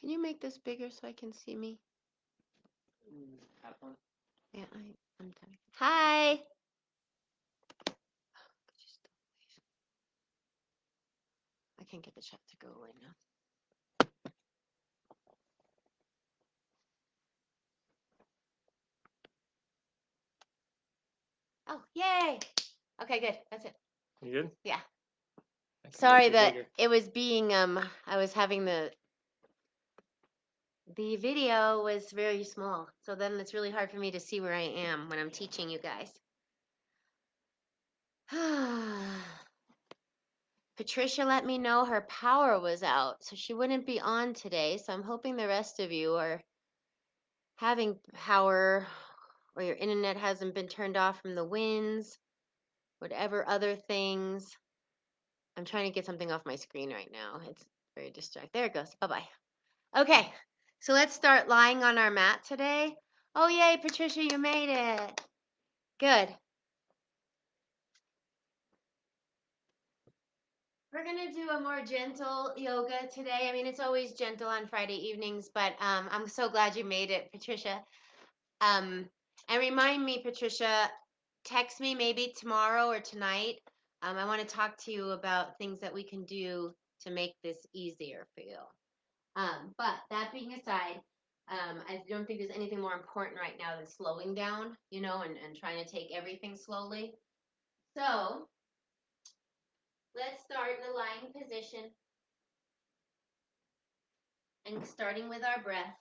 Can you make this bigger so I can see me? Have one. Yeah, I'm tired. Hi. I can't get the chat to go away now. Oh, yay. Okay, good. That's it. You good? Yeah. I can Sorry make it that bigger. it was being I was having the video was very small. So then it's really hard for me to see where I am when I'm teaching you guys. Patricia let me know her power was out, so she wouldn't be on today. So I'm hoping the rest of you are having power or your internet hasn't been turned off from the winds, whatever other things. I'm trying to get something off my screen right now. It's very distracting. There it goes. Bye-bye. Okay, so let's start lying on our mat today. Oh, yay, Patricia, you made it. Good. We're going to do a more gentle yoga today. I mean, it's always gentle on Friday evenings, but I'm so glad you made it, Patricia. And remind me, Patricia, text me maybe tomorrow or tonight. I want to talk to you about things that we can do to make this easier for you. But that being aside, I don't think there's anything more important right now than slowing down, and trying to take everything slowly. So let's start in a lying position and starting with our breath.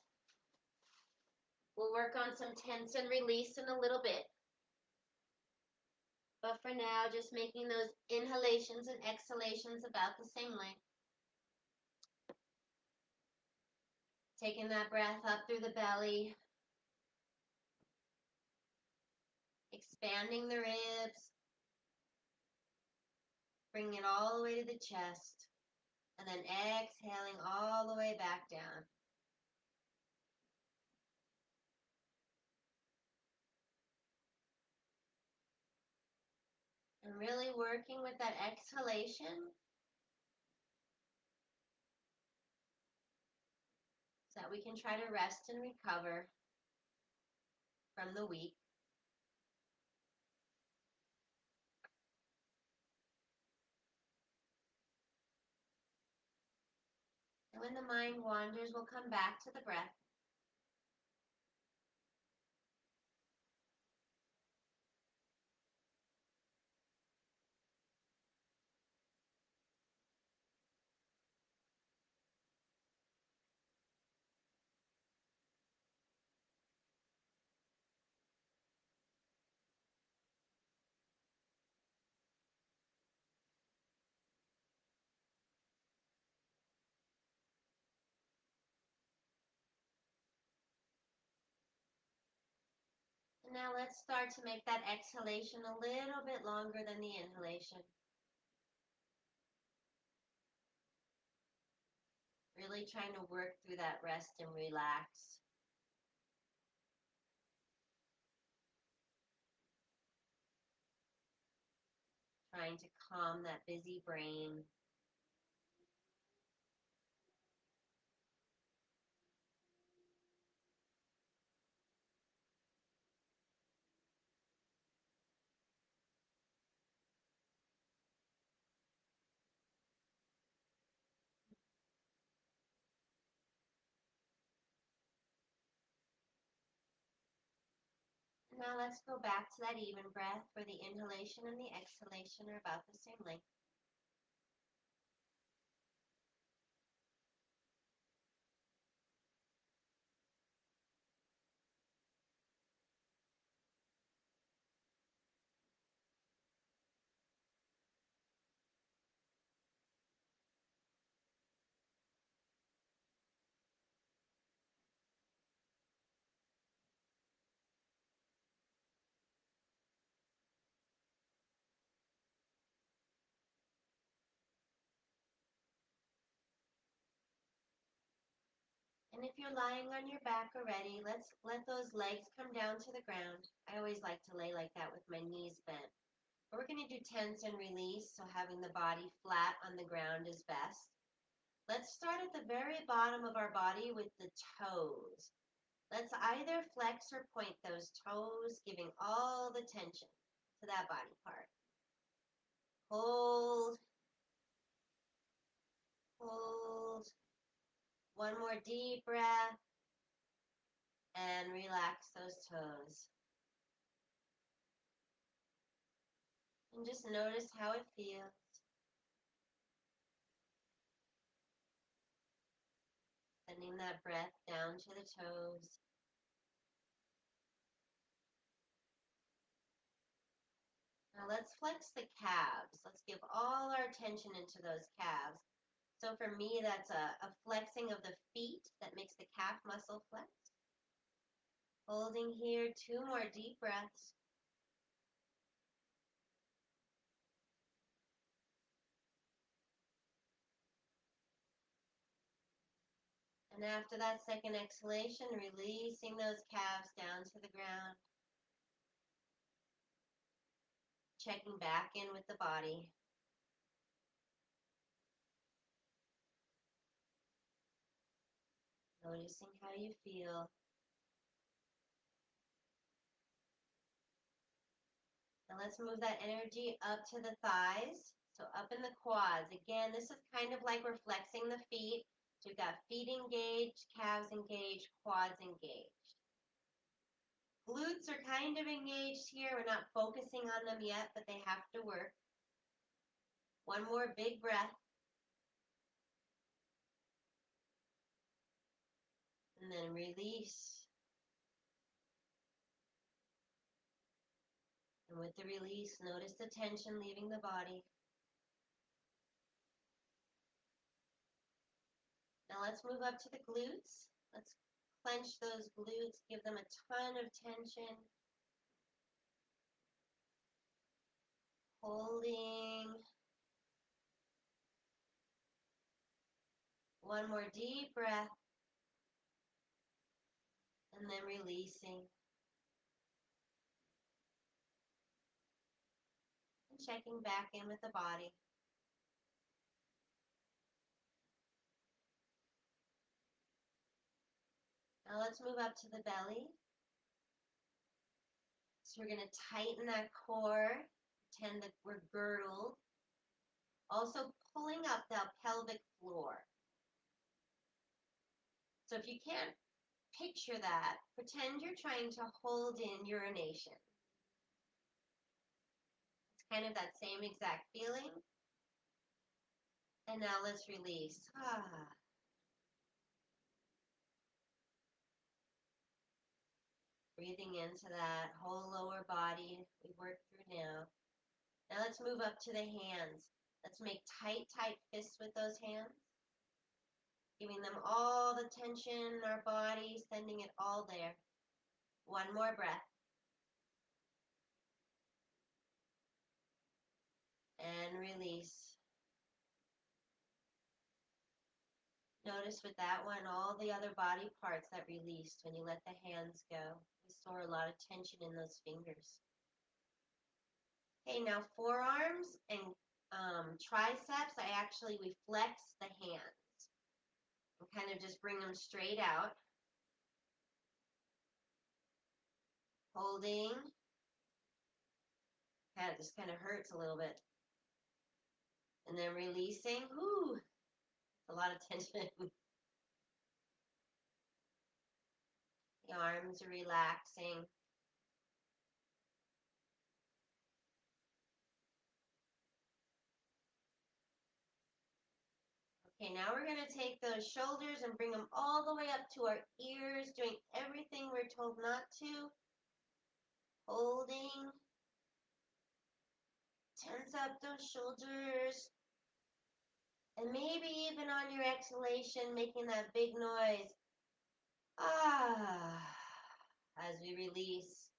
We'll work on some tense and release in a little bit. But for now, just making those inhalations and exhalations about the same length. Taking that breath up through the belly. Expanding the ribs. Bringing it all the way to the chest. And then exhaling all the way back down. And really working with that exhalation so that we can try to rest and recover from the week. And when the mind wanders, we'll come back to the breath. And now let's start to make that exhalation a little bit longer than the inhalation. Really trying to work through that rest and relax. Trying to calm that busy brain. And now let's go back to that even breath where the inhalation and the exhalation are about the same length. And if you're lying on your back already, let's let those legs come down to the ground. I always like to lay like that with my knees bent. But we're going to do tense and release, so having the body flat on the ground is best. Let's start at the very bottom of our body with the toes. Let's either flex or point those toes, giving all the tension to that body part. Hold, hold. One more deep breath and relax those toes. And just notice how it feels. Sending that breath down to the toes. Now let's flex the calves. Let's give all our attention into those calves. So for me, that's a flexing of the feet that makes the calf muscle flex. Holding here, 2 more deep breaths. And after that second exhalation, releasing those calves down to the ground. Checking back in with the body. Noticing how you feel. Now let's move that energy up to the thighs. So up in the quads. Again, this is kind of like we're flexing the feet. So we've got feet engaged, calves engaged, quads engaged. Glutes are kind of engaged here. We're not focusing on them yet, but they have to work. One more big breath. And then release. And with the release, notice the tension leaving the body. Now let's move up to the glutes. Let's clench those glutes, give them a ton of tension. Holding. One more deep breath. And then releasing. And checking back in with the body. Now let's move up to the belly. So we're going to tighten that core, pretend that we're girdled. Also pulling up that pelvic floor. So if you can't picture that, pretend you're trying to hold in urination. It's kind of that same exact feeling. And now let's release. Breathing into that whole lower body we worked through now. Now let's move up to the hands. Let's make tight, tight fists with those hands. Giving them all the tension in our body, sending it all there. One more breath. And release. Notice with that one, all the other body parts that released when you let the hands go. We store a lot of tension in those fingers. Okay, now forearms and triceps, we flex the hands. And kind of just bring them straight out. Holding. Yeah, it just kind of hurts a little bit. And then releasing. Whoo, a lot of tension. The arms are relaxing. Okay, now we're going to take those shoulders and bring them all the way up to our ears, doing everything we're told not to. Holding. Tense up those shoulders. And maybe even on your exhalation, making that big noise. As we release,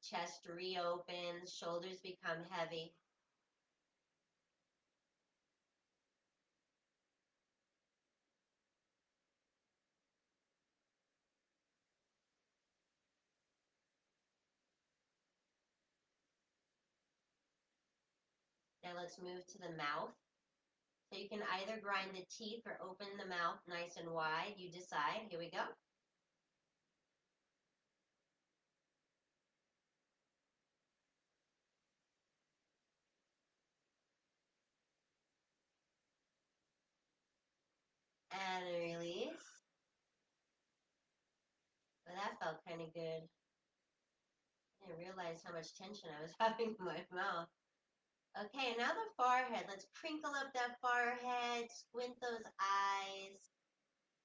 chest reopens, shoulders become heavy. Now let's move to the mouth. So you can either grind the teeth or open the mouth nice and wide. You decide. Here we go. And release. Well, that felt kind of good. I didn't realize how much tension I was having in my mouth. Okay, now the forehead. Let's crinkle up that forehead, squint those eyes.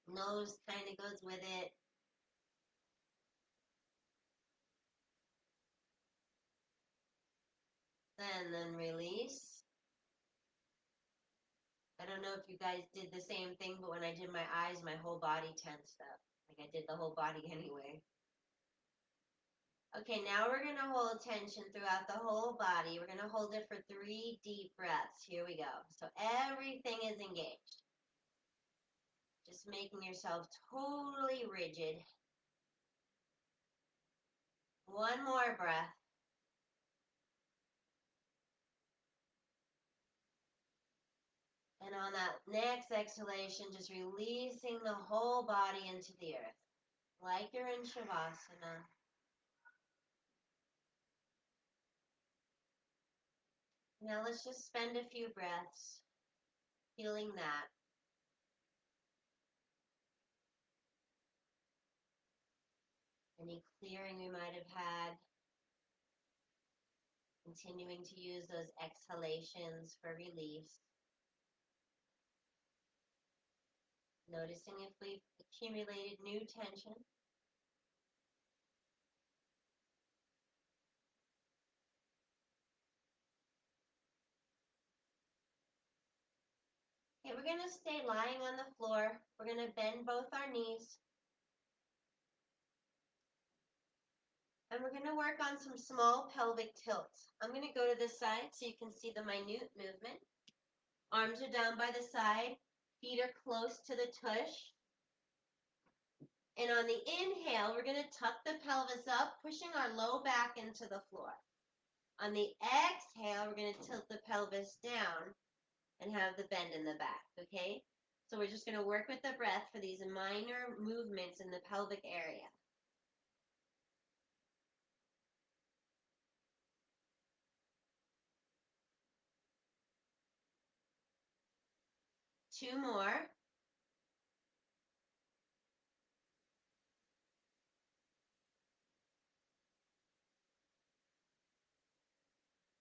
Nose kind of goes with it. And then release. I don't know if you guys did the same thing, but when I did my eyes, my whole body tensed up. Like I did the whole body anyway. Okay, now we're going to hold tension throughout the whole body. We're going to hold it for 3 deep breaths. Here we go. So everything is engaged. Just making yourself totally rigid. One more breath. And on that next exhalation, just releasing the whole body into the earth, like you're in Shavasana. Now let's just spend a few breaths feeling that. Any clearing we might have had. Continuing to use those exhalations for release. Noticing if we've accumulated new tension. Okay, we're going to stay lying on the floor. We're going to bend both our knees. And we're going to work on some small pelvic tilts. I'm going to go to this side so you can see the minute movement. Arms are down by the side. Feet are close to the tush. And on the inhale, we're going to tuck the pelvis up, pushing our low back into the floor. On the exhale, we're going to tilt the pelvis down and have the bend in the back, okay? So we're just going to work with the breath for these minor movements in the pelvic area. Two more.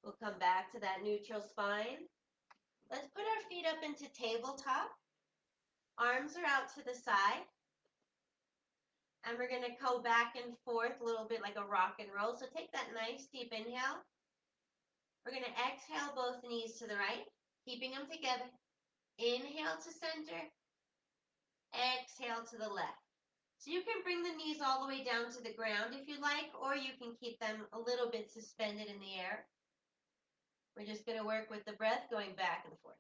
We'll come back to that neutral spine. Let's put our feet up into tabletop. Arms are out to the side. And we're going to go back and forth a little bit like a rock and roll. So take that nice deep inhale. We're going to exhale both knees to the right, keeping them together. Inhale to center. Exhale to the left. So you can bring the knees all the way down to the ground if you like, or you can keep them a little bit suspended in the air. We're just going to work with the breath going back and forth.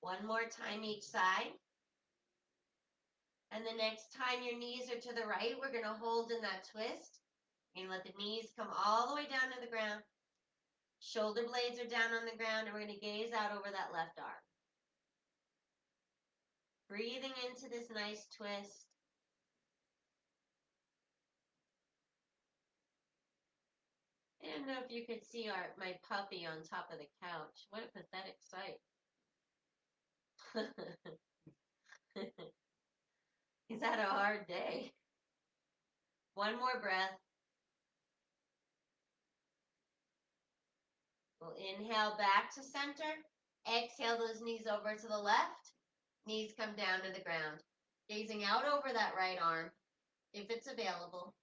One more time each side. And the next time your knees are to the right, we're going to hold in that twist. You're going to let the knees come all the way down to the ground. Shoulder blades are down on the ground, and we're going to gaze out over that left arm. Breathing into this nice twist. I don't know if you could see my puppy on top of the couch. What a pathetic sight. He's had a hard day. One more breath. We'll inhale back to center. Exhale those knees over to the left. Knees come down to the ground. Gazing out over that right arm, if it's available.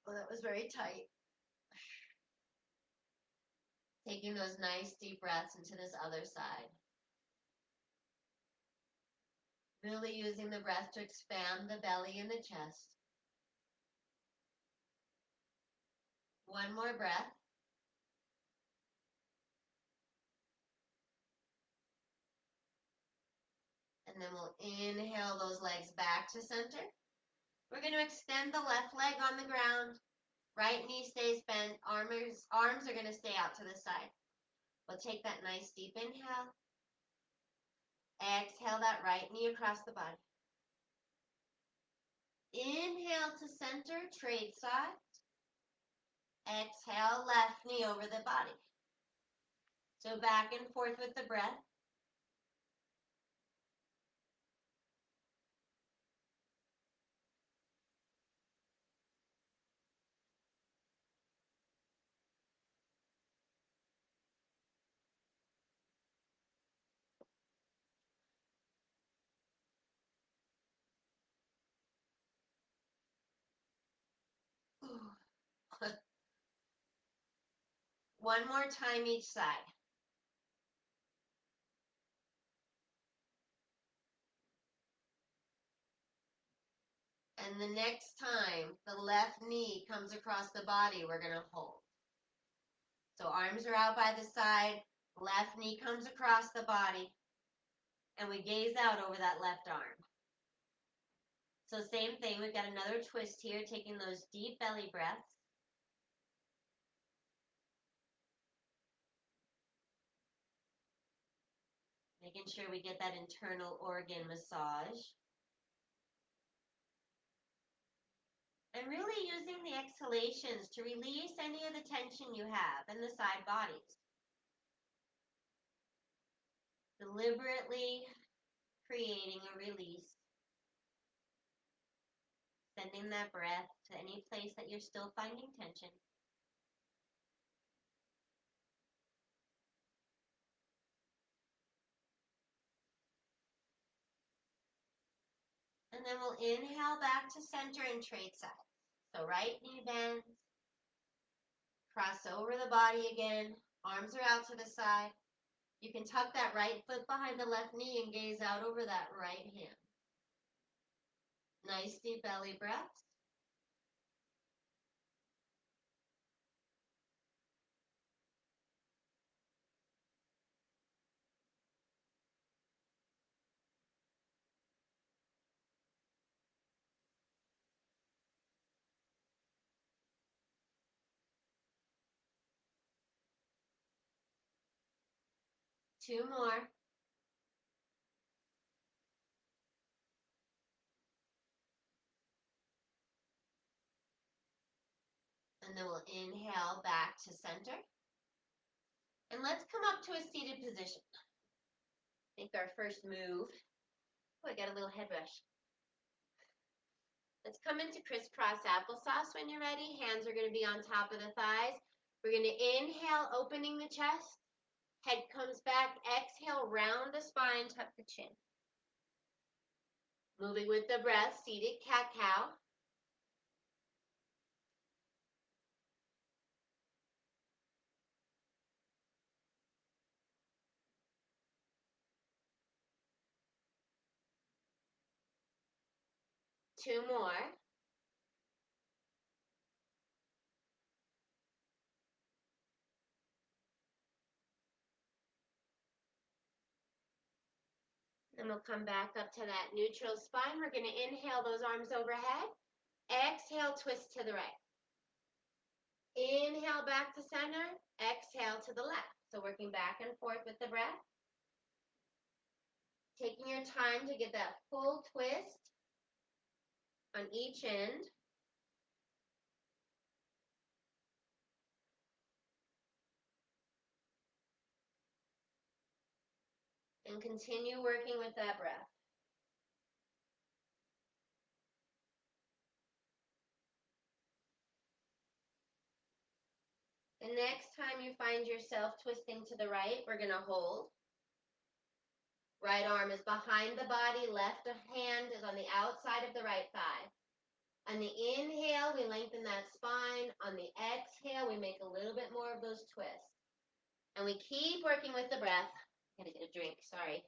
Oh, that was very tight. Taking those nice deep breaths into this other side. Really using the breath to expand the belly and the chest. One more breath. And then we'll inhale those legs back to center. We're going to extend the left leg on the ground. Right knee stays bent. Arms are going to stay out to the side. We'll take that nice deep inhale. Exhale that right knee across the body. Inhale to center, trade side. Exhale, left knee over the body. So back and forth with the breath. One more time each side. And the next time the left knee comes across the body, we're going to hold. So arms are out by the side, left knee comes across the body, and we gaze out over that left arm. So same thing, we've got another twist here, taking those deep belly breaths. Making sure we get that internal organ massage. And really using the exhalations to release any of the tension you have in the side bodies. Deliberately creating a release. Sending that breath to any place that you're still finding tension. And then we'll inhale back to center and trade sides. So right knee bends. Cross over the body again. Arms are out to the side. You can tuck that right foot behind the left knee and gaze out over that right hand. Nice deep belly breaths. Two more. And then we'll inhale back to center. And let's come up to a seated position. Make our first move. Oh, I got a little head rush. Let's come into crisscross applesauce when you're ready. Hands are going to be on top of the thighs. We're going to inhale, opening the chest. Head comes back. Exhale, round the spine, tuck the chin. Moving with the breath, seated cat-cow. Two more. Then we'll come back up to that neutral spine. We're going to inhale those arms overhead. Exhale, twist to the right. Inhale back to center. Exhale to the left. So working back and forth with the breath. Taking your time to get that full twist on each end. And continue working with that breath. The next time you find yourself twisting to the right, we're going to hold. Right arm is behind the body, left hand is on the outside of the right thigh. On the inhale, we lengthen that spine. On the exhale, we make a little bit more of those twists. And we keep working with the breath. I gotta get a drink, sorry.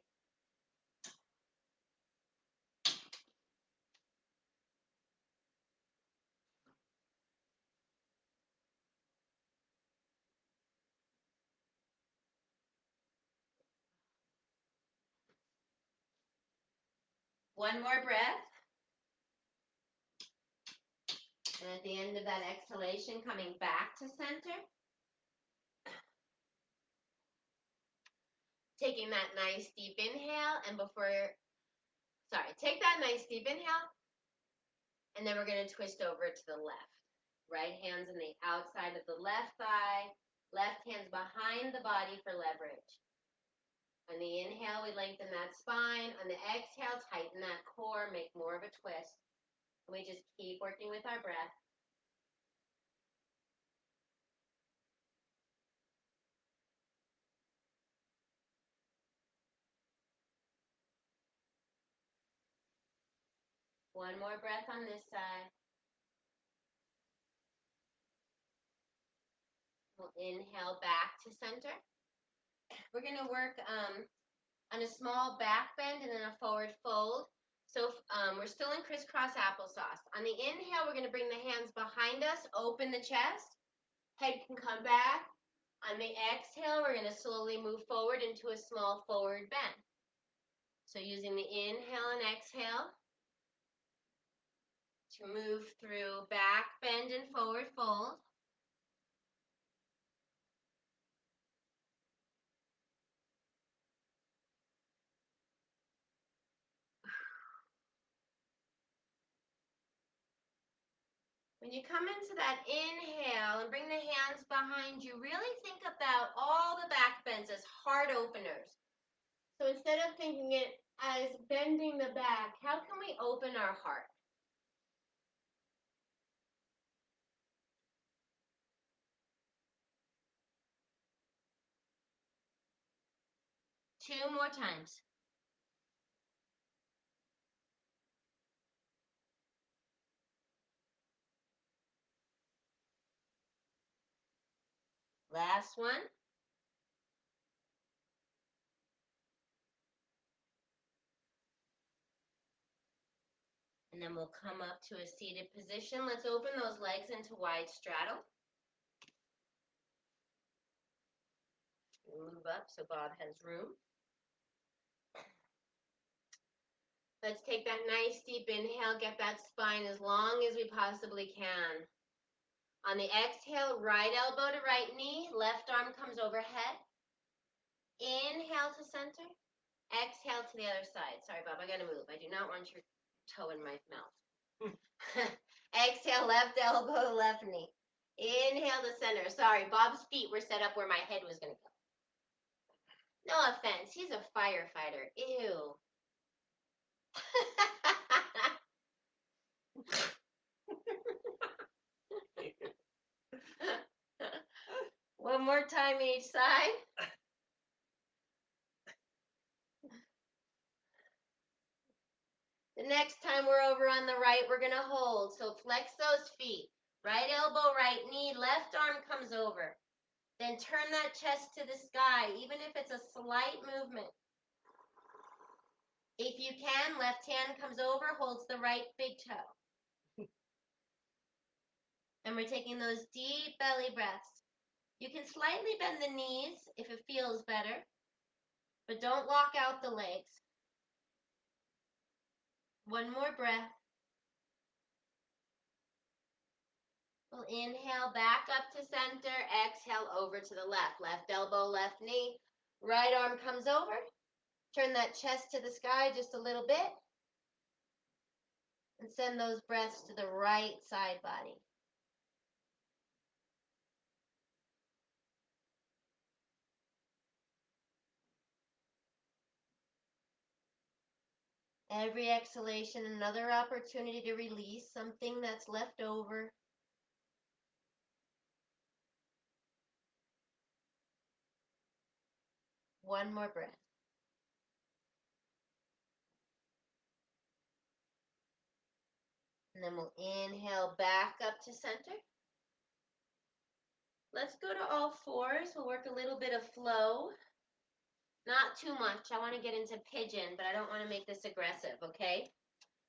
One more breath. And at the end of that exhalation, coming back to center. Taking that nice deep inhale, and take that nice deep inhale, and then we're going to twist over to the left. Right hand's on the outside of the left thigh, left hand's behind the body for leverage. On the inhale, we lengthen that spine. On the exhale, tighten that core, make more of a twist. And we just keep working with our breath. One more breath on this side. We'll inhale back to center. We're going to work on a small back bend and then a forward fold. So we're still in crisscross applesauce. On the inhale, we're going to bring the hands behind us, open the chest. Head can come back. On the exhale, we're going to slowly move forward into a small forward bend. So using the inhale and exhale to move through back bend and forward fold. When you come into that inhale and bring the hands behind you, really think about all the back bends as heart openers. So instead of thinking it as bending the back, how can we open our heart? Two more times. Last one. And then we'll come up to a seated position. Let's open those legs into wide straddle. Move up so Bob has room. Let's take that nice deep inhale, get that spine as long as we possibly can. On the exhale, right elbow to right knee, left arm comes overhead. Inhale to center. Exhale to the other side. Sorry, Bob, I gotta move. I do not want your toe in my mouth. Exhale, left elbow, left knee. Inhale to center. Sorry, Bob's feet were set up where my head was gonna go. No offense, he's a firefighter. Ew. One more time each side. The next time we're over on the right, we're going to hold. So flex those feet. Right elbow, right knee, left arm comes over. Then turn that chest to the sky, even if it's a slight movement. If you can, left hand comes over, holds the right big toe. And we're taking those deep belly breaths. You can slightly bend the knees if it feels better, but don't lock out the legs. One more breath. We'll inhale back up to center, exhale over to the left. Left elbow, left knee. Right arm comes over. Turn that chest to the sky just a little bit. And send those breaths to the right side body. Every exhalation, another opportunity to release something that's left over. One more breath. And then we'll inhale back up to center. Let's go to all fours. We'll work a little bit of flow. Not too much. I want to get into pigeon, but I don't want to make this aggressive, okay?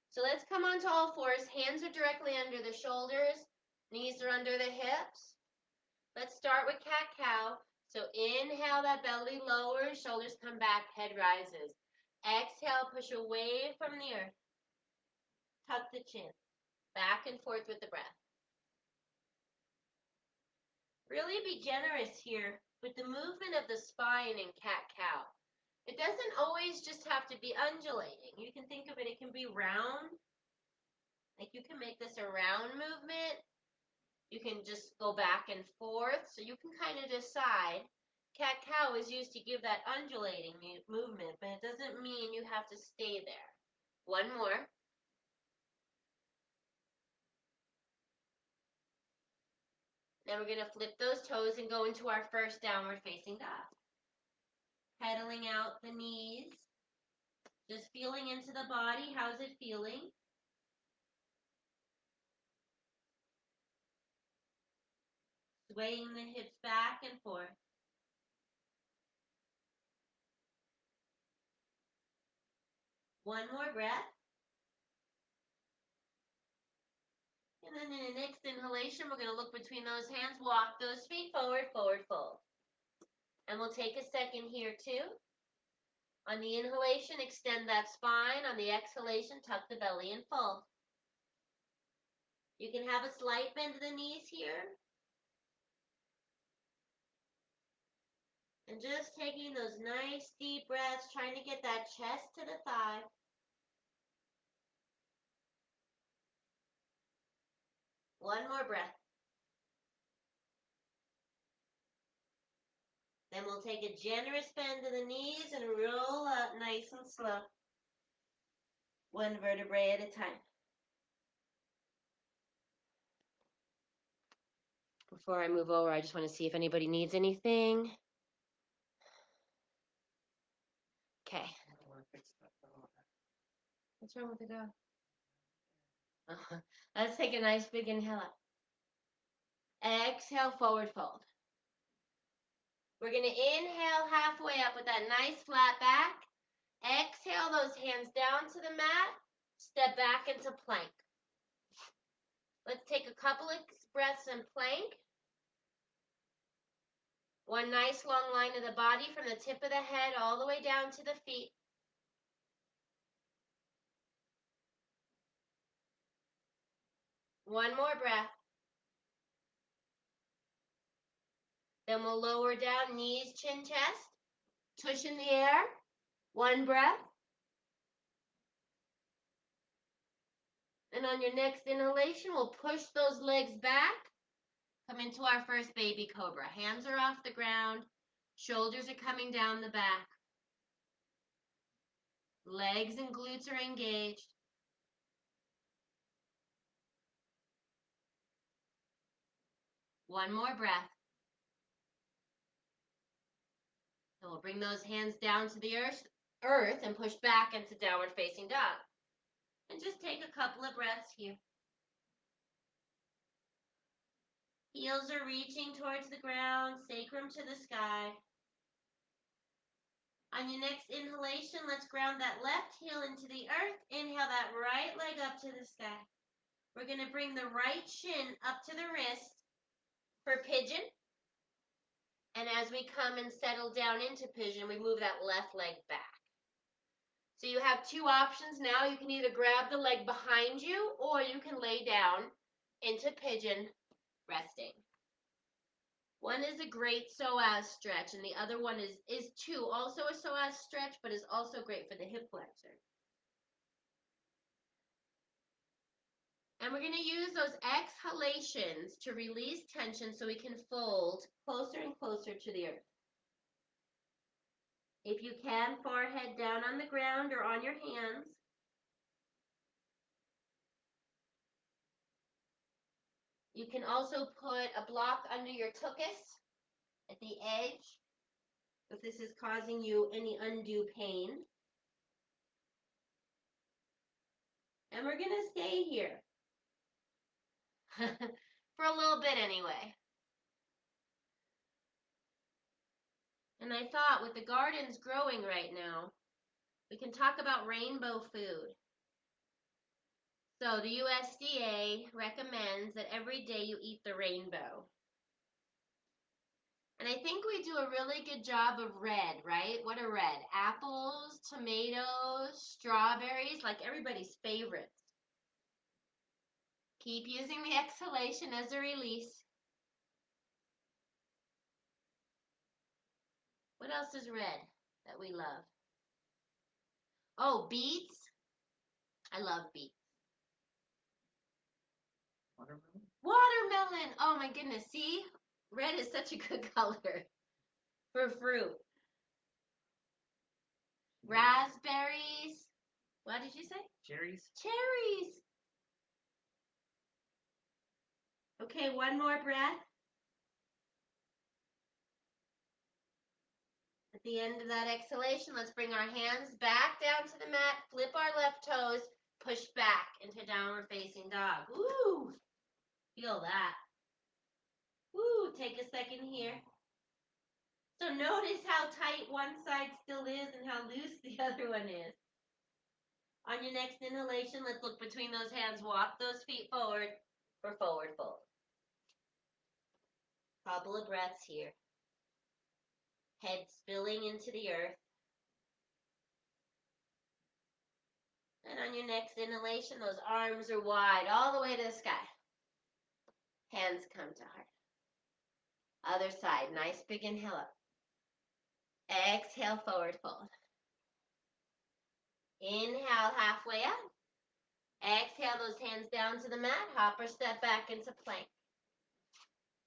So let's come onto all fours. Hands are directly under the shoulders. Knees are under the hips. Let's start with cat-cow. So inhale, that belly lowers, shoulders come back, head rises. Exhale, push away from the earth. Tuck the chin. Back and forth with the breath. Really be generous here with the movement of the spine in cat-cow. It doesn't always just have to be undulating. You can think of it, it can be round. Like you can make this a round movement. You can just go back and forth. So you can kind of decide. Cat-cow is used to give that undulating movement, but it doesn't mean you have to stay there. One more. Then we're going to flip those toes and go into our first downward facing dog. Pedaling out the knees. Just feeling into the body. How's it feeling? Swaying the hips back and forth. One more breath. And then in the next inhalation, we're going to look between those hands, walk those feet forward, forward fold. And we'll take a second here too. On the inhalation, extend that spine. On the exhalation, tuck the belly and fold. You can have a slight bend to the knees here. And just taking those nice deep breaths, trying to get that chest to the thigh. One more breath. Then we'll take a generous bend to the knees and roll up nice and slow. One vertebrae at a time. Before I move over, I just want to see if anybody needs anything. Okay. What's wrong with the dog? Let's take a nice big inhale up. Exhale, forward fold. We're going to inhale halfway up with that nice flat back. Exhale those hands down to the mat. Step back into plank. Let's take a couple of breaths in plank. One nice long line of the body from the tip of the head all the way down to the feet. One more breath. Then we'll lower down, knees, chin, chest. Tush in the air. One breath. And on your next inhalation, we'll push those legs back. Come into our first baby cobra. Hands are off the ground. Shoulders are coming down the back. Legs and glutes are engaged. One more breath. And we'll bring those hands down to the earth and push back into downward facing dog. And just take a couple of breaths here. Heels are reaching towards the ground, sacrum to the sky. On your next inhalation, let's ground that left heel into the earth. Inhale that right leg up to the sky. We're going to bring the right shin up to the wrist for pigeon. And as we come and settle down into pigeon, we move that left leg back. So you have two options now. You can either grab the leg behind you or you can lay down into pigeon resting. One is a great psoas stretch and the other one is too also a psoas stretch, but is also great for the hip flexor. And we're going to use those exhalations to release tension so we can fold closer and closer to the earth. If you can, forehead down on the ground or on your hands. You can also put a block under your tuchus at the edge if this is causing you any undue pain. And we're going to stay here for a little bit anyway. And I thought with the gardens growing right now, we can talk about rainbow food. So the USDA recommends that every day you eat the rainbow. And I think we do a really good job of red, right? What are red? Apples, tomatoes, strawberries, like everybody's favorites. Keep using the exhalation as a release. What else is red that we love? Oh, beets. I love beets. Watermelon? Watermelon. Oh my goodness. See? Red is such a good color for fruit. Raspberries. What did you say? Cherries? Cherries. Okay, one more breath. At the end of that exhalation, let's bring our hands back down to the mat, flip our left toes, push back into downward facing dog. Woo! Feel that. Woo! Take a second here. So notice how tight one side still is and how loose the other one is. On your next inhalation, let's look between those hands. Walk those feet forward for forward fold. Couple of breaths here. Head spilling into the earth. And on your next inhalation, those arms are wide all the way to the sky. Hands come to heart. Other side, nice big inhale up. Exhale, forward fold. Inhale, halfway up. Exhale, those hands down to the mat. Hop or step back into plank.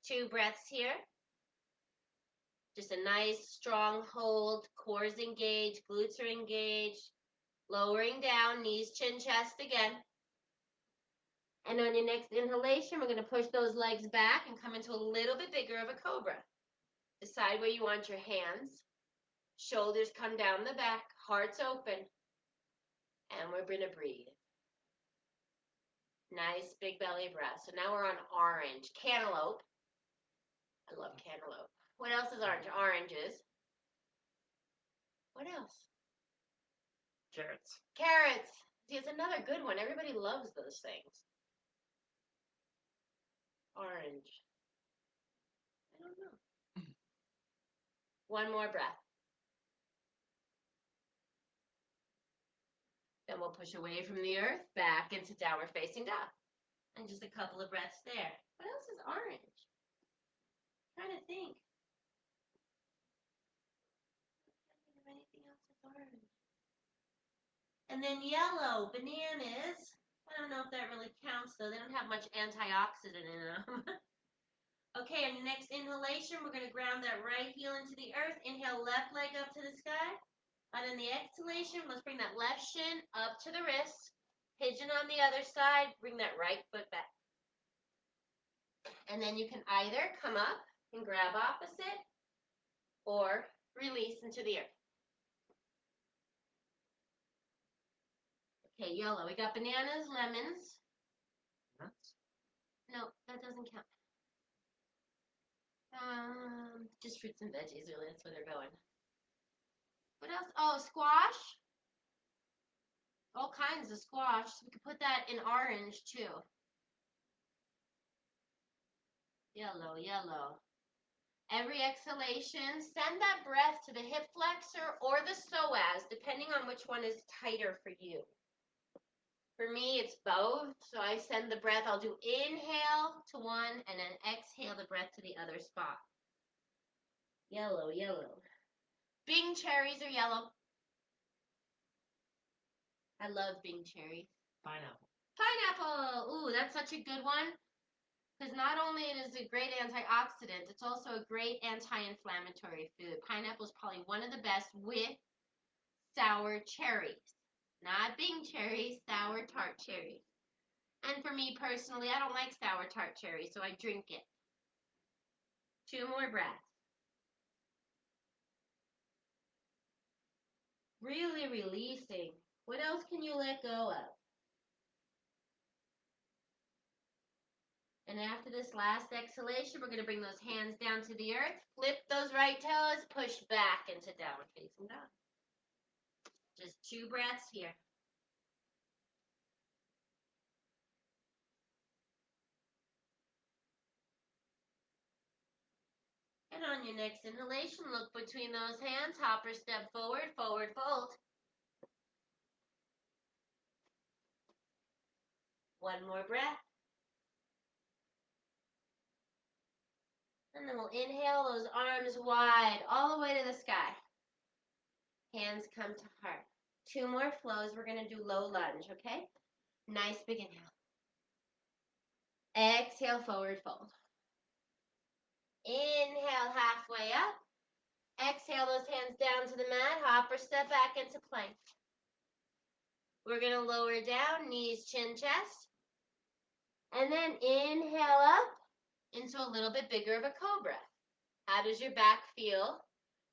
2 breaths here. Just a nice, strong hold. Cores engaged, glutes are engaged. Lowering down, knees, chin, chest again. And on your next inhalation, we're going to push those legs back and come into a little bit bigger of a cobra. Decide where you want your hands. Shoulders come down the back, heart's open. And we're going to breathe. Nice big belly breath. So now we're on orange. Cantaloupe. I love cantaloupe. What else is orange? Oranges. What else? Carrots. Carrots. See, it's another good one. Everybody loves those things. Orange. I don't know. One more breath. Then we'll push away from the earth, back into downward facing dog. And just a couple of breaths there. What else is orange? I'm trying to think. I can't think of anything else that's orange. And then yellow, bananas. I don't know if that really counts though. They don't have much antioxidant in them. Okay, on your next inhalation, we're going to ground that right heel into the earth. Inhale, left leg up to the sky. And on the exhalation, let's bring that left shin up to the wrist. Pigeon on the other side. Bring that right foot back. And then you can either come up and grab opposite or release into the earth. Okay, yellow. We got bananas, lemons. Nuts? No, that doesn't count. Just fruits and veggies, really. That's where they're going. What else? Oh, squash. All kinds of squash. We could put that in orange, too. Yellow, yellow. Every exhalation, send that breath to the hip flexor or the psoas, depending on which one is tighter for you. For me, it's both. So I send the breath. I'll do inhale to one and then exhale the breath to the other spot. Yellow, yellow. Bing cherries are yellow. I love Bing cherries. Pineapple. Pineapple. Ooh, that's such a good one. Because not only it is a great antioxidant, it's also a great anti-inflammatory food. Pineapple is probably one of the best with sour cherries. Not Bing cherries, sour tart cherries. And for me personally, I don't like sour tart cherries, so I drink it. 2 more breaths. Really releasing. What else can you let go of? And after this last exhalation, we're going to bring those hands down to the earth, flip those right toes, push back into downward facing dog. Just 2 breaths here. And on on your next inhalation, look between those hands, hopper step forward, forward fold. One more breath. And then we'll inhale those arms wide, all the way to the sky. Hands come to heart. 2 more flows. We're going to do low lunge, okay? Nice big inhale. Exhale, forward fold. Inhale, halfway up. Exhale those hands down to the mat. Hopper step back into plank. We're going to lower down, knees, chin, chest. And then inhale up into a little bit bigger of a cobra. How does your back feel?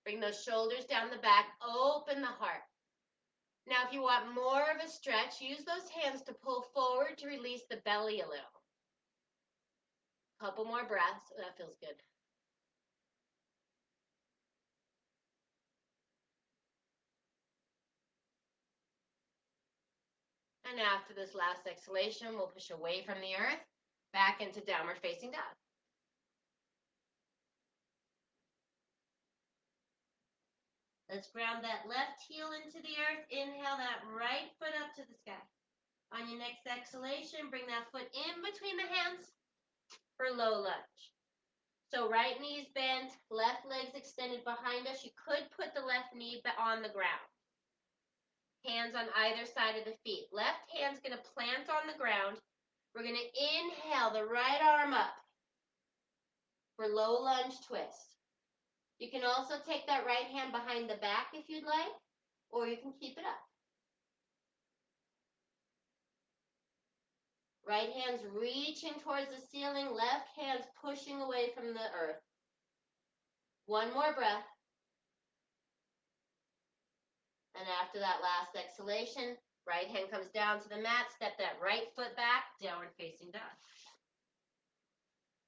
Bring those shoulders down the back, open the heart. Now, if you want more of a stretch, use those hands to pull forward to release the belly a little. Couple more breaths. Oh, that feels good. And after this last exhalation, we'll push away from the earth, back into downward facing dog. Let's ground that left heel into the earth. Inhale that right foot up to the sky. On your next exhalation, bring that foot in between the hands for low lunge. So right knee's bent, left leg's extended behind us. You could put the left knee on the ground. Hands on either side of the feet. Left hand's going to plant on the ground. We're going to inhale the right arm up for low lunge twist. You can also take that right hand behind the back if you'd like, or you can keep it up. Right hand's reaching towards the ceiling, left hand's pushing away from the earth. One more breath. And after that last exhalation, right hand comes down to the mat, step that right foot back, downward facing dog.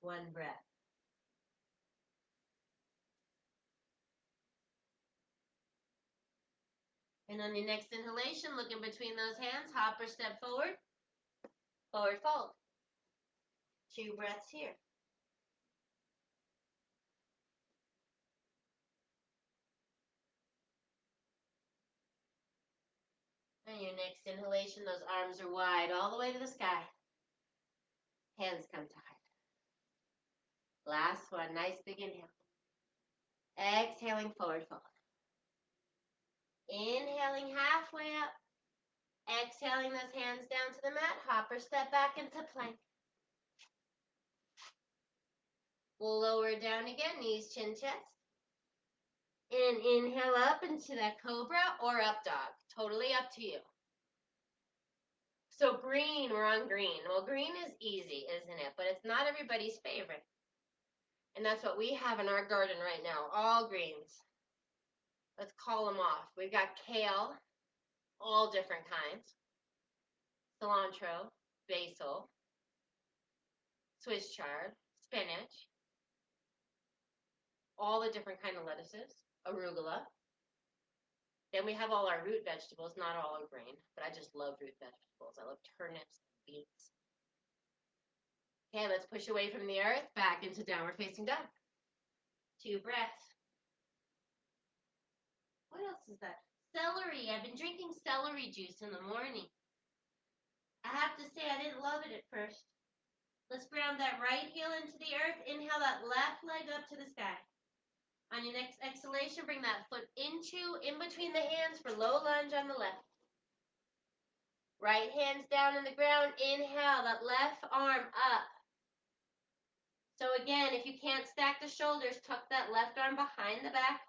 One breath. And on your next inhalation, look in between those hands, hopper step forward, forward fold. 2 breaths here. And your next inhalation, those arms are wide all the way to the sky. Hands come to heart. Last one, nice big inhale. Exhaling, forward fold. Inhaling halfway up. Exhaling those hands down to the mat. Hopper step back into plank. We'll lower down again, knees, chin, chest. And inhale up into that cobra or up dog. Totally up to you. So green, we're on green. Well, green is easy, isn't it? But it's not everybody's favorite. And that's what we have in our garden right now, all greens. Let's call them off. We've got kale, all different kinds. Cilantro, basil, Swiss chard, spinach, all the different kind of lettuces, arugula. Then we have all our root vegetables, not all are green, but I just love root vegetables. I love turnips, beets. Okay, let's push away from the earth, back into downward facing dog. 2 breaths. What else is that? Celery. I've been drinking celery juice in the morning. I have to say I didn't love it at first. Let's ground that right heel into the earth. Inhale that left leg up to the sky. On your next exhalation, bring that foot in between the hands for low lunge on the left. Right hand's down on the ground. Inhale that left arm up. So again, if you can't stack the shoulders, tuck that left arm behind the back.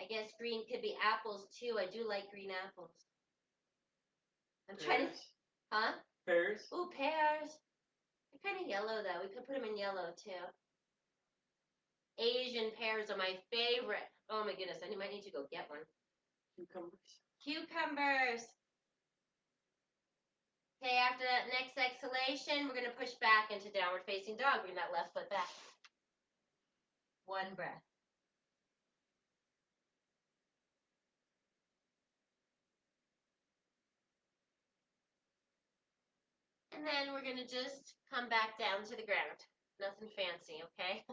I guess green could be apples too. I do like green apples. I'm trying to, huh? Pears. Ooh, pears. They're kind of yellow though. We could put them in yellow too. Asian pears are my favorite. Oh my goodness, I might need to go get one. Cucumbers. Cucumbers. Okay, after that next exhalation, we're going to push back into downward facing dog. Bring that left foot back. One breath. And And then we're gonna just come back down to the ground. Nothing fancy, okay?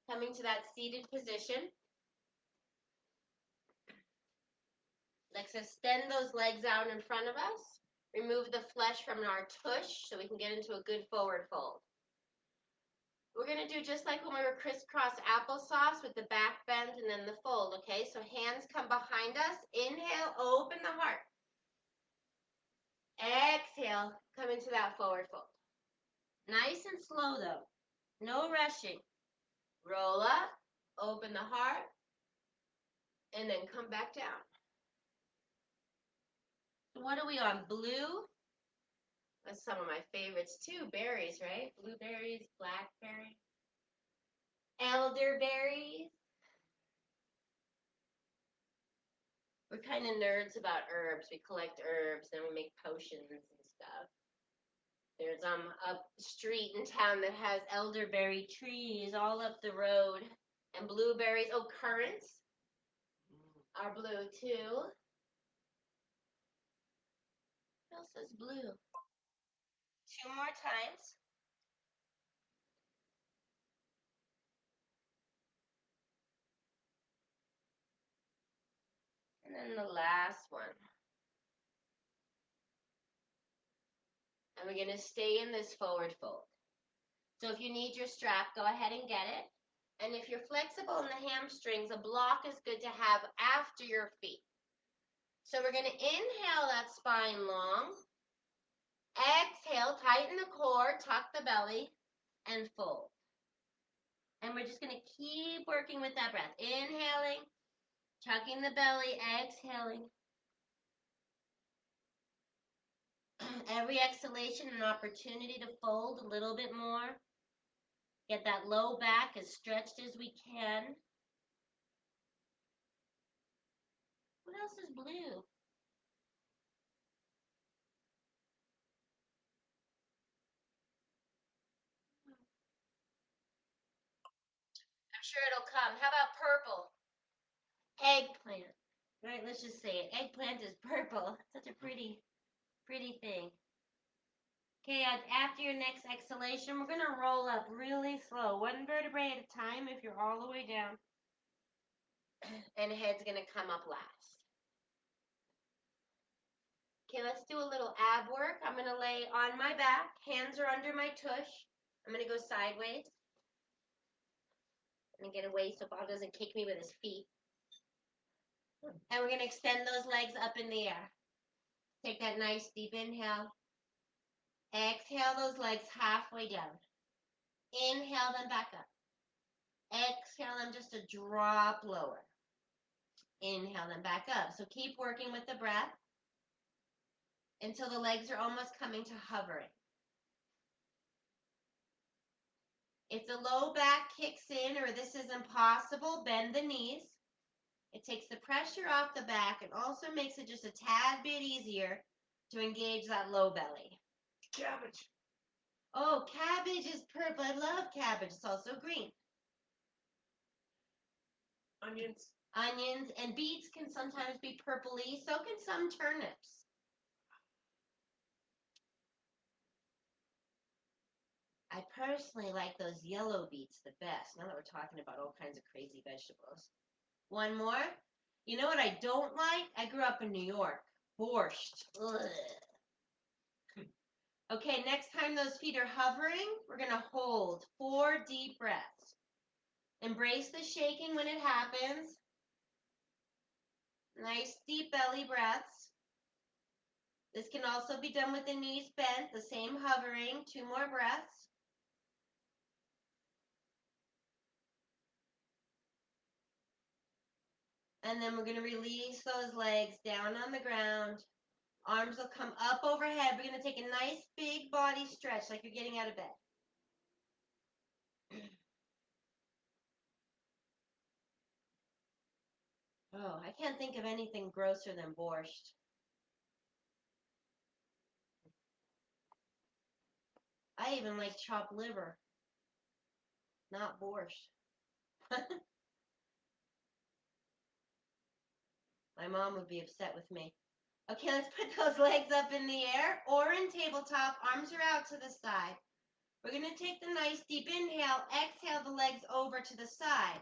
Coming to that seated position. Let's extend those legs out in front of us. Remove the flesh from our tush so we can get into a good forward fold. We're going to do just like when we were crisscross applesauce with the back bend and then the fold, okay? So hands come behind us. Inhale, open the heart. Exhale, come into that forward fold. Nice and slow though. No rushing. Roll up, open the heart, and then come back down. So what are we on? Blue? That's some of my favorites too. Berries, right? Blueberries, blackberries, elderberries. We're kind of nerds about herbs. We collect herbs, then we make potions and stuff. There's a street in town that has elderberry trees all up the road, and blueberries. Oh, currants are blue too. What else is blue? Two more times. And then the last one. And we're going to stay in this forward fold. So if you need your strap, go ahead and get it. And if you're flexible in the hamstrings, a block is good to have after your feet. So we're going to inhale that spine long. Exhale, tighten the core, tuck the belly, and fold. And we're just going to keep working with that breath. Inhaling, tucking the belly, exhaling. Every exhalation, an opportunity to fold a little bit more. Get that low back as stretched as we can. What else is blue? I'm sure it'll come. How about purple? Eggplant. Right, let's just say it. Eggplant is purple. Such a pretty thing. Okay, after your next exhalation, we're going to roll up really slow. One vertebrae at a time if you're all the way down. And head's going to come up last. Okay, let's do a little ab work. I'm going to lay on my back. Hands are under my tush. I'm going to go sideways. And get away so Bob doesn't kick me with his feet. And we're going to extend those legs up in the air. Take that nice deep inhale. Exhale those legs halfway down. Inhale them back up. Exhale them just a drop lower. Inhale them back up. So keep working with the breath until the legs are almost coming to hovering. If the low back kicks in or this is impossible, bend the knees. It takes the pressure off the back and also makes it just a tad bit easier to engage that low belly. Cabbage. Oh, cabbage is purple. I love cabbage. It's also green. Onions. Onions and beets can sometimes be purpley. So can some turnips. I personally like those yellow beets the best, now that we're talking about all kinds of crazy vegetables. One more. You know what I don't like? I grew up in New York. Borscht. Ugh. Okay, next time those feet are hovering, we're going to hold 4 deep breaths. Embrace the shaking when it happens. Nice deep belly breaths. This can also be done with the knees bent, the same hovering. 2 more breaths. And then we're going to release those legs down on the ground. Arms will come up overhead. We're going to take a nice big body stretch like you're getting out of bed. Oh, I can't think of anything grosser than borscht. I even like chopped liver, not borscht. My mom would be upset with me. Okay, let's put those legs up in the air or in tabletop. Arms are out to the side. We're going to take the nice deep inhale. Exhale the legs over to the side.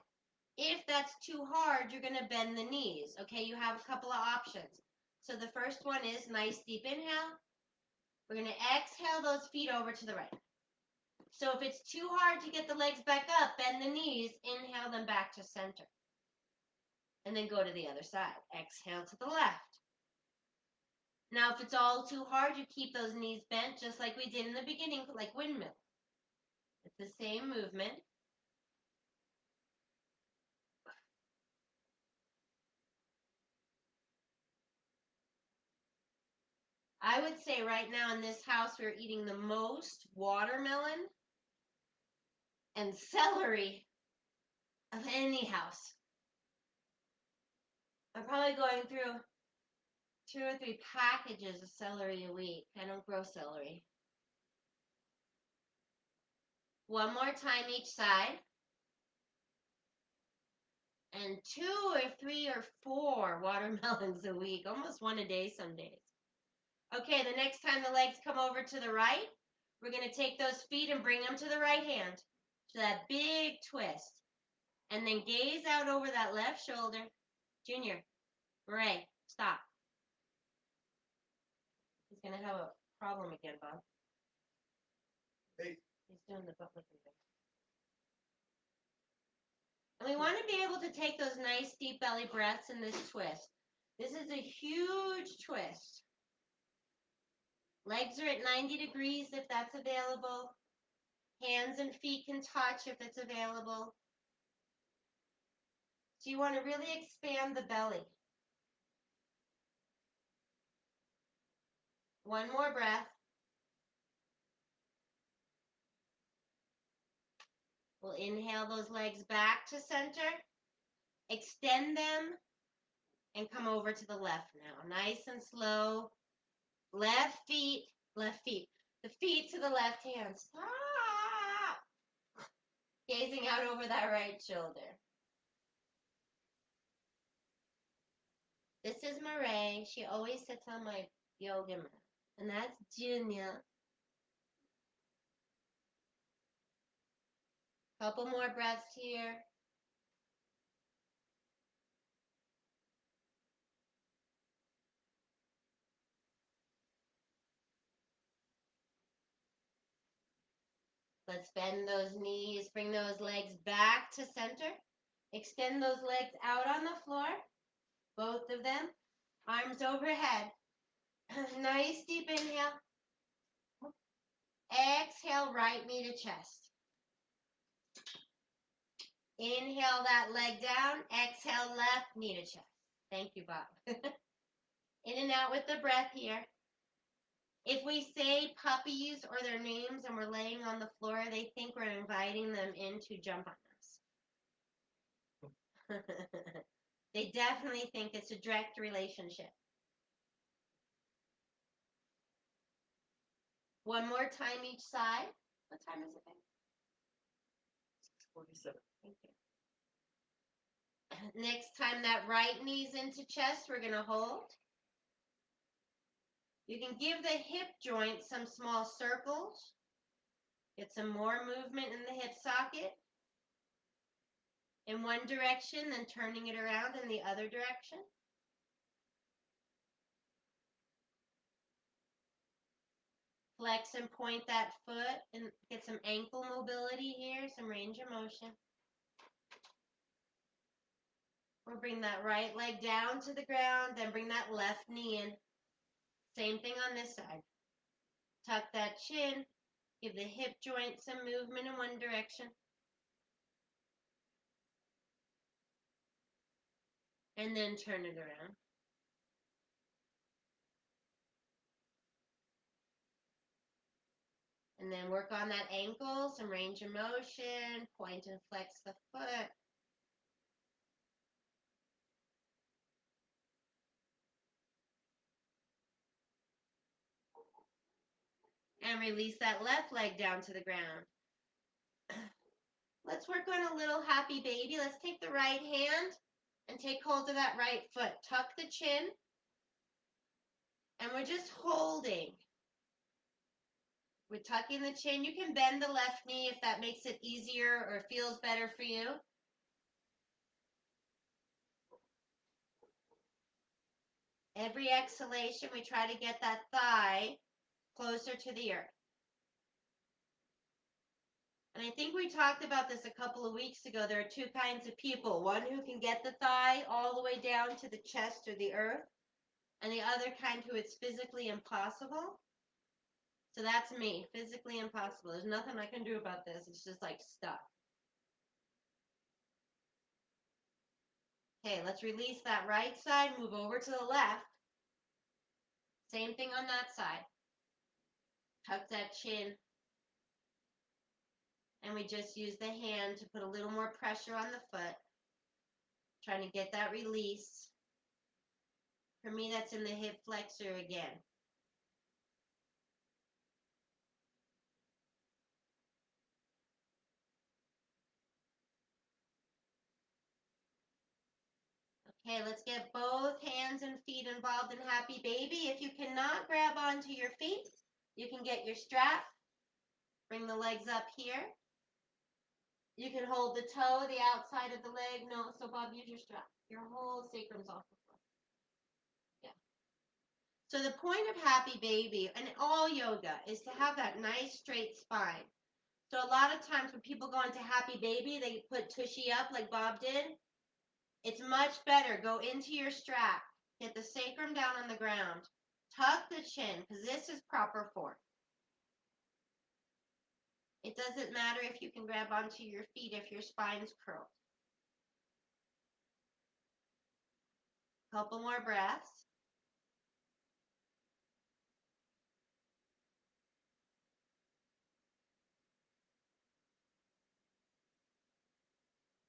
If that's too hard, you're going to bend the knees. Okay, you have a couple of options. So the first one is nice deep inhale. We're going to exhale those feet over to the right. So if it's too hard to get the legs back up, bend the knees, inhale them back to center. And then go to the other side. Exhale to the left. Now, if it's all too hard, you keep those knees bent just like we did in the beginning, like windmill. It's the same movement. I would say right now in this house, we're eating the most watermelon and celery of any house. I'm probably going through 2 or 3 packages of celery a week. I don't grow celery. One more time each side. And 2 or 3 or 4 watermelons a week, almost one a day some days. Okay, the next time the legs come over to the right, we're going to take those feet and bring them to the right hand. So that big twist. And then gaze out over that left shoulder. Junior, Ray, stop. He's going to have a problem again, Bob. Hey. He's doing the butt lifting thing. And we want to be able to take those nice deep belly breaths in this twist. This is a huge twist. Legs are at 90 degrees if that's available. Hands and feet can touch if it's available. So you want to really expand the belly. One more breath. We'll inhale those legs back to center. Extend them and come over to the left now. Nice and slow. Left feet. The feet to the left hand. Stop. Gazing out over that right shoulder. This is Marae. She always sits on my yoga mat. And that's Junior. Couple more breaths here. Let's bend those knees, bring those legs back to center. Extend those legs out on the floor, both of them. Arms overhead. Nice deep inhale. Exhale, right knee to chest. Inhale that leg down. Exhale, left knee to chest. Thank you, Bob. In and out with the breath here. If we say puppies or their names and we're laying on the floor, they think we're inviting them in to jump on us. They definitely think it's a direct relationship. One more time each side. What time is it, babe? 6:47. Thank you. Next time that right knee's into chest, we're going to hold. You can give the hip joint some small circles. Get some more movement in the hip socket. In one direction, then turning it around in the other direction. Flex and point that foot and get some ankle mobility here, some range of motion. We'll bring that right leg down to the ground, then bring that left knee in. Same thing on this side. Tuck that chin, give the hip joint some movement in one direction. And then turn it around. And then work on that ankle, some range of motion, point and flex the foot. And release that left leg down to the ground. Let's work on a little happy baby. Let's take the right hand and take hold of that right foot. Tuck the chin. And we're just holding. We're tucking the chin. You can bend the left knee if that makes it easier or feels better for you. Every exhalation, we try to get that thigh closer to the earth. And I think we talked about this a couple of weeks ago. There are two kinds of people. One who can get the thigh all the way down to the chest or the earth, and the other kind who it's physically impossible. So that's me, physically impossible. There's nothing I can do about this. It's just like stuck. Okay, let's release that right side, move over to the left. Same thing on that side. Tuck that chin. And we just use the hand to put a little more pressure on the foot. Trying to get that release. For me, that's in the hip flexor again. Okay, let's get both hands and feet involved in Happy Baby. If you cannot grab onto your feet, you can get your strap. Bring the legs up here. You can hold the toe, the outside of the leg. No, so Bob, use your strap. Your whole sacrum's off the floor. Yeah. So the point of Happy Baby and all yoga is to have that nice straight spine. So a lot of times when people go into Happy Baby, they put tushy up like Bob did. It's much better. Go into your strap. Get the sacrum down on the ground. Tuck the chin, because this is proper form. It doesn't matter if you can grab onto your feet if your spine's curled. Couple more breaths.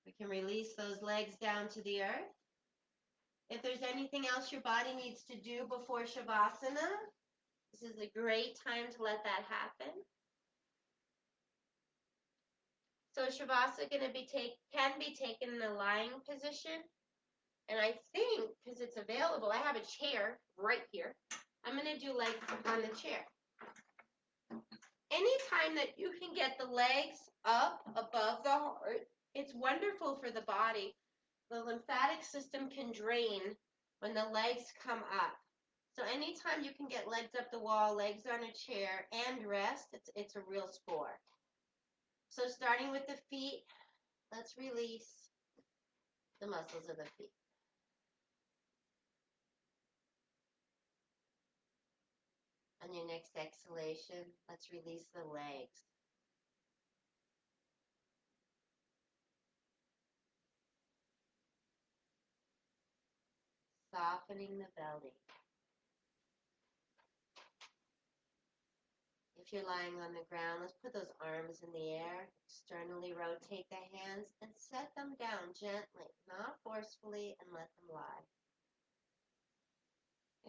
We can release those legs down to the earth. If there's anything else your body needs to do before Shavasana, this is a great time to let that happen. So Shavasana can be taken in a lying position. And I think, because it's available, I have a chair right here. I'm going to do legs on the chair. Anytime that you can get the legs up above the heart, it's wonderful for the body. The lymphatic system can drain when the legs come up. So anytime you can get legs up the wall, legs on a chair, and rest, it's a real score. So starting with the feet, let's release the muscles of the feet. On your next exhalation, let's release the legs. Softening the belly. If you're lying on the ground, let's put those arms in the air, externally rotate the hands, and set them down gently, not forcefully, and let them lie.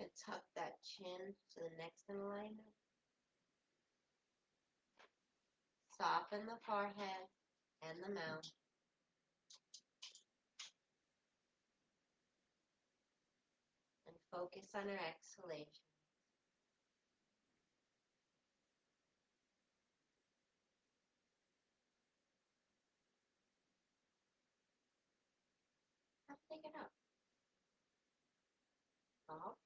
And tuck that chin to the next in alignment. Soften the forehead and the mouth. And focus on our exhalation. Take it up. Soft.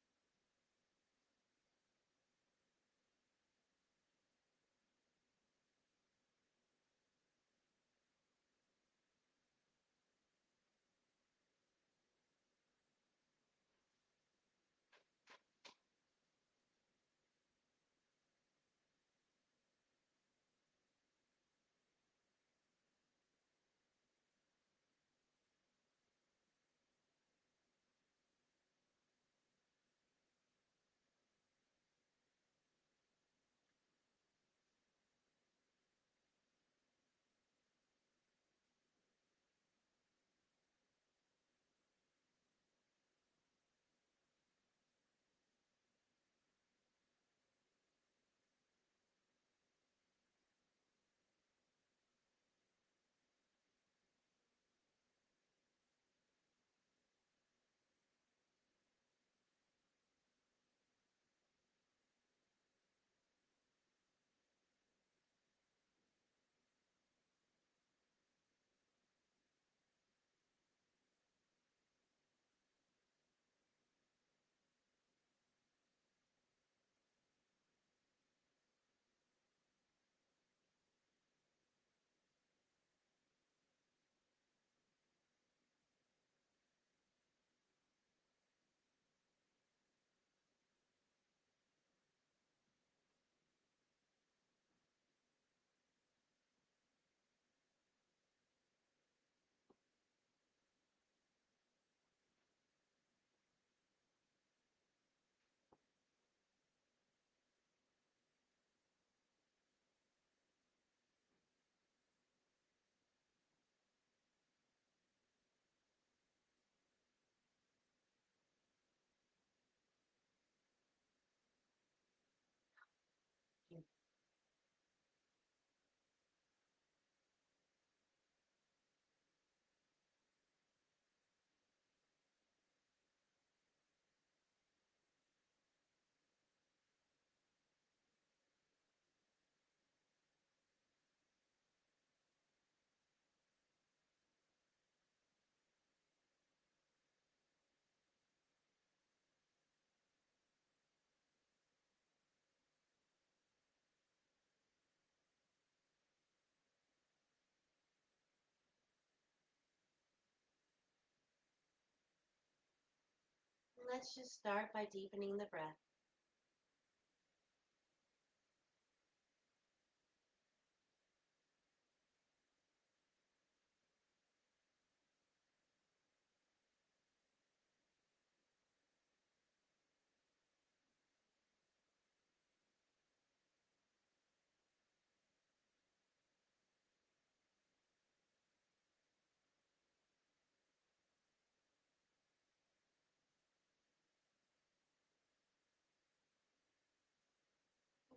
let's just start by deepening the breath.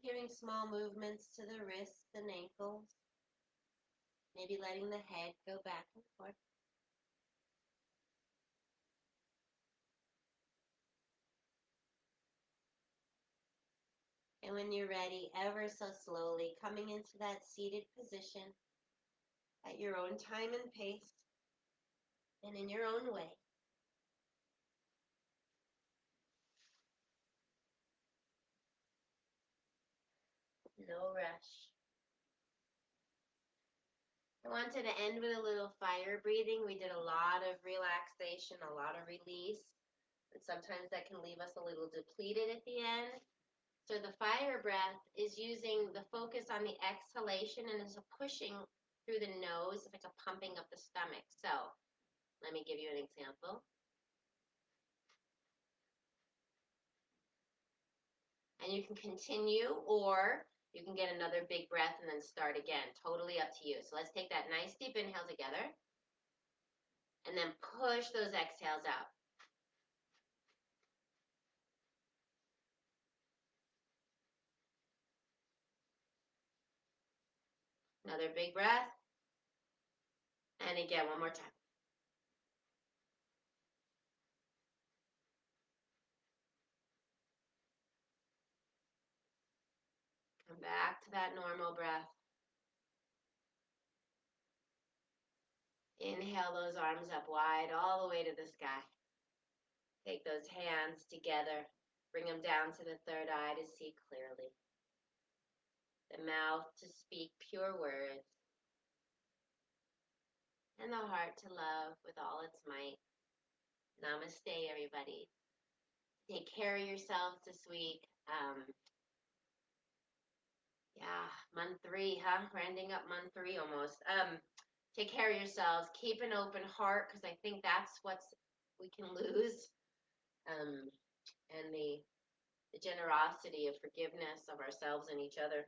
Giving small movements to the wrists and ankles. Maybe letting the head go back and forth. And when you're ready, ever so slowly coming into that seated position at your own time and pace and in your own way. No rush. I wanted to end with a little fire breathing. We did a lot of relaxation, a lot of release, and sometimes that can leave us a little depleted at the end. So the fire breath is using the focus on the exhalation and is a pushing through the nose, like a pumping of the stomach. So let me give you an example. And you can continue, or you can get another big breath and then start again. Totally up to you. So let's take that nice deep inhale together and then push those exhales out. Another big breath. And again, one more time. Come back to that normal breath. Inhale those arms up wide all the way to the sky. Take those hands together. Bring them down to the third eye to see clearly. The mouth to speak pure words. And the heart to love with all its might. Namaste, everybody. Take care of yourselves this week. Yeah, month 3, huh? We're ending up month 3 almost. Take care of yourselves. Keep an open heart because I think that's what's we can lose. And the generosity of forgiveness of ourselves and each other.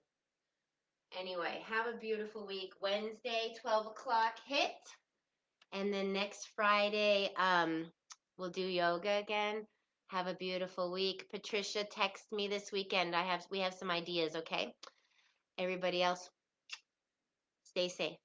Anyway, have a beautiful week. Wednesday, 12 o'clock hit. And then next Friday, we'll do yoga again. Have a beautiful week. Patricia, text me this weekend. We have some ideas, okay? Everybody else, stay safe.